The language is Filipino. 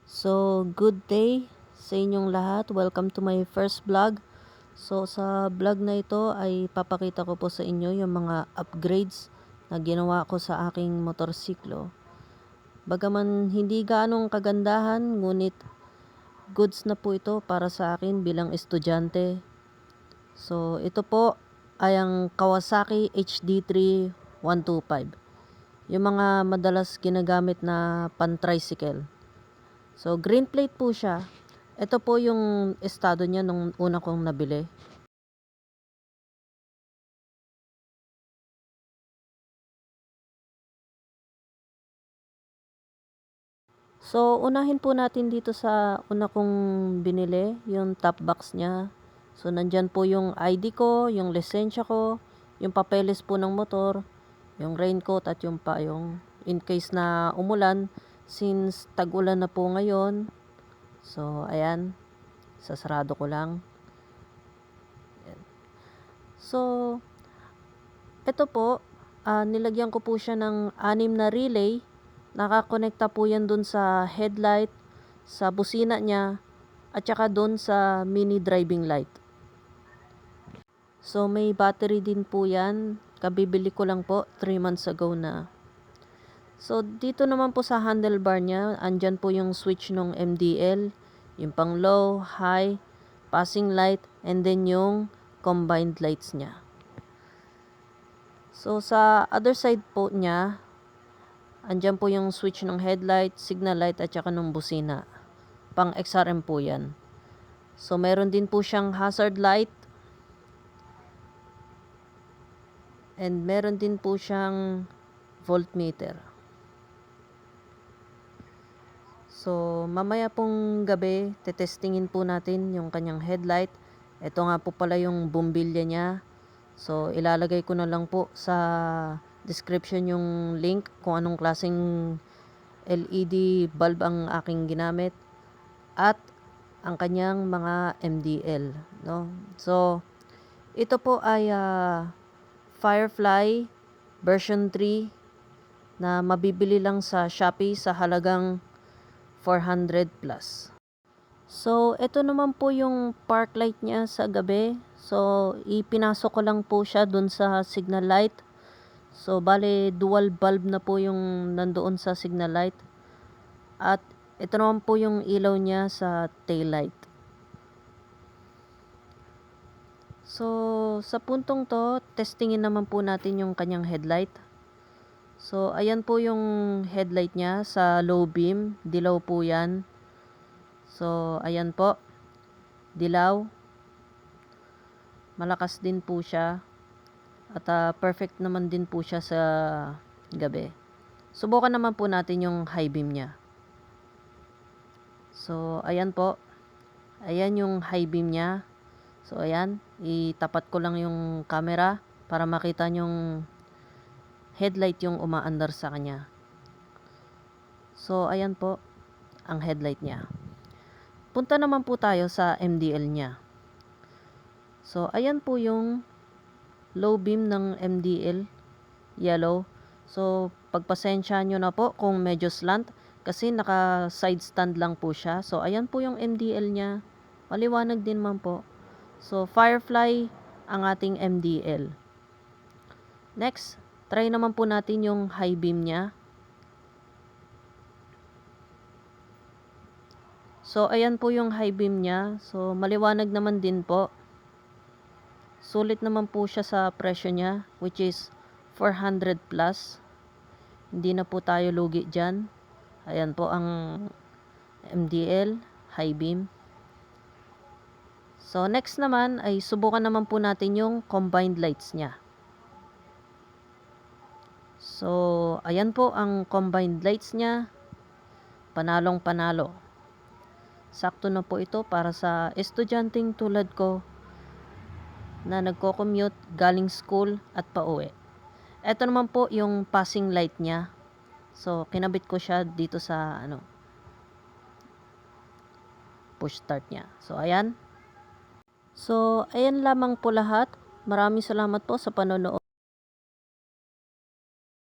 So, good day sa inyong lahat. Welcome to my first vlog. So, sa vlog na ito ay papakita ko po sa inyo yung mga upgrades na ginawa ko sa aking motorsiklo. Bagaman hindi gaanong kagandahan, ngunit goods na po ito para sa akin bilang estudyante. So, ito po ay ang Kawasaki HD3 125. Yung mga madalas ginagamit na pan-tricycle. So, green plate po siya. Ito po yung estado niya nung una kong nabili. So, unahin po natin dito sa una kong binili, yung top box niya. So, nandyan po yung ID ko, yung lisensya ko, yung papeles po ng motor, yung raincoat at yung payong. In case na umulan, since tag-ulan na po ngayon. So, ayan, sasarado ko lang. So, ito po, nilagyan ko po siya ng 6 na relay. Nakakonekta po yan dun sa headlight, sa busina niya, at saka dun sa mini driving light. So, may battery din po yan. Kabibili ko lang po, 3 months ago na. So, dito naman po sa handlebar niya, andyan po yung switch ng MDL, yung pang low, high, passing light, and then yung combined lights niya. So, sa other side po niya, andyan po yung switch ng headlight, signal light, at saka ng busina. Pang XRM po yan. So, meron din po siyang hazard light. And meron din po siyang voltmeter. So, mamaya pong gabi, tetestingin po natin yung kanyang headlight. Ito nga po pala yung bumbilya niya. So, ilalagay ko na lang po sa description yung link kung anong klaseng LED bulb ang aking ginamit at ang kanyang mga MDL, no? So, ito po ay Firefly version 3 na mabibili lang sa Shopee sa halagang 400 plus. So, ito naman po yung park light niya sa gabi. So, ipinasok ko lang po siya dun sa signal light. So, bale, dual bulb na po yung nandoon sa signal light. At ito naman po yung ilaw niya sa tail light. So, sa puntong to, testingin naman po natin yung kanyang headlight. So, ayan po yung headlight niya sa low beam. Dilaw po yan. So, ayan po. Dilaw. Malakas din po siya. At perfect naman din po siya sa gabi. Subukan naman po natin yung high beam niya. So, ayan po. Ayan yung high beam niya. So, ayan. Itapat ko lang yung camera para makita yung headlight yung umaandar sa kanya. So, ayan po ang headlight niya. Punta naman po tayo sa MDL niya. So, ayan po yung low beam ng MDL, yellow. So, pagpasensya nyo na po kung medyo slant kasi naka side stand lang po siya. So, ayan po yung MDL niya. Maliwanag din man po. So, Firefly ang ating MDL. Next, try naman po natin yung high beam niya. So, ayan po yung high beam niya. So, maliwanag naman din po. Sulit naman po siya sa presyo niya, which is 400 plus. Hindi na po tayo lugi dyan. Ayan po ang MDL, high beam. So, next naman ay subukan naman po natin yung combined lights niya. So, ayan po ang combined lights niya. Panalong panalo. Sakto na po ito para sa estudyanteng tulad ko na nagko-commute galing school at pauwi. Ito naman po yung passing light niya. So, kinabit ko siya dito sa push start niya. So, ayan. So, ayan lamang po lahat. Maraming salamat po sa panonood.